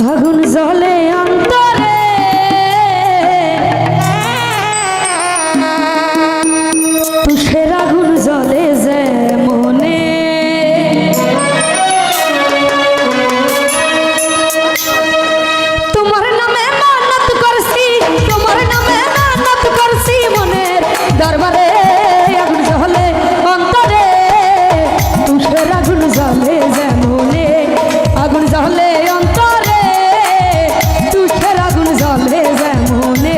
আগুন জ্বলে অন্তরে তুষের আগুন জ্বলে যে মনে তোমার নামে মানত করছি তোমার নামে মানত করছি মনের দরবারে আগুন জ্বলে অন্তরে তুষের আগুন জ্বলে যে মনে আগুন জ্বলে অন্তরে তুষের আগুন জ্বলে যে মনে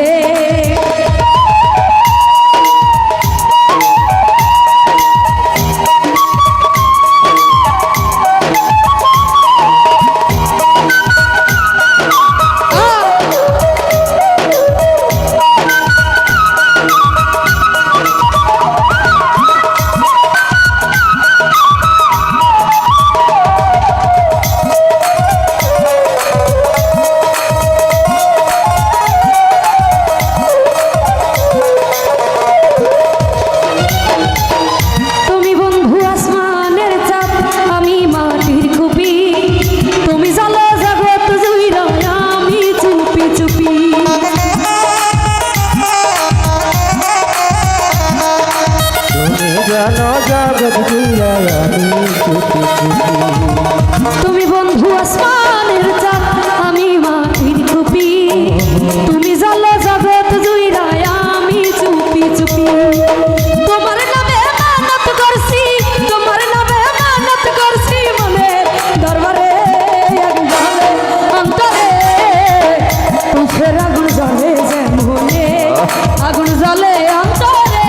তুমি বন্ধু আসমানের চাঁদ আমি মাটির খুপি তুমি জালো জগৎ জুইরা আমি চুপি চুপি তোমার নামে মানত করছি তোমার নামে মানত করছি মনের দরবারে আগুন জ্বলে অন্তরে তুষের আগুন জ্বলে যে মনে আগুন জ্বলে অন্তরে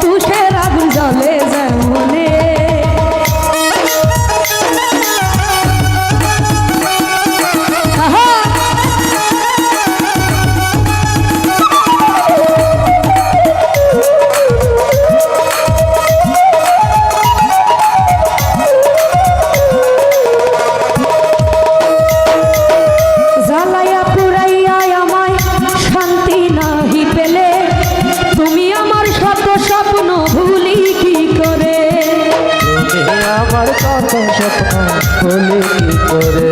তুষের আগুন জ্বলে যে মনে বলি কি করে তুমি আমার কত স্বপ্ন বলি কি করে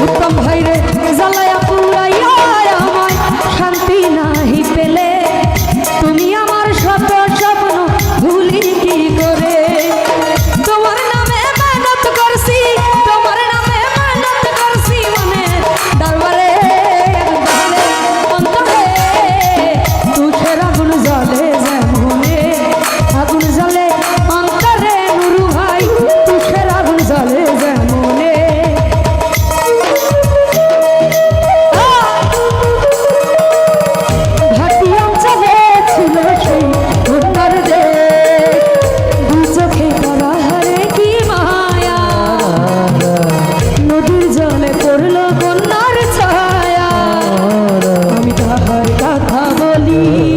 উত্তম ভাইরে জ্বালায়া পুরাইয়া আমায় শান্তি নাহি পেলে তুমি আমার শত স্বপ্ন ভুলি কি করে তোমার নামে মানত করছি তোমার নামে মানত করছি মনে দরবারে অন্তরে তুষের আগুন জ্বলে যে মনে আগুন জ্বলে অন্তরে নুরু ভাই তুষের আগুন জ্বলে যে মনে ভাটি অঞ্চলে ছিল সেই উত্তর দেশ দু চোখে পড়া হারে কি মায়া নদীর জলে পড়লো কন্যার ছায়া আমি তাহার কথা বলি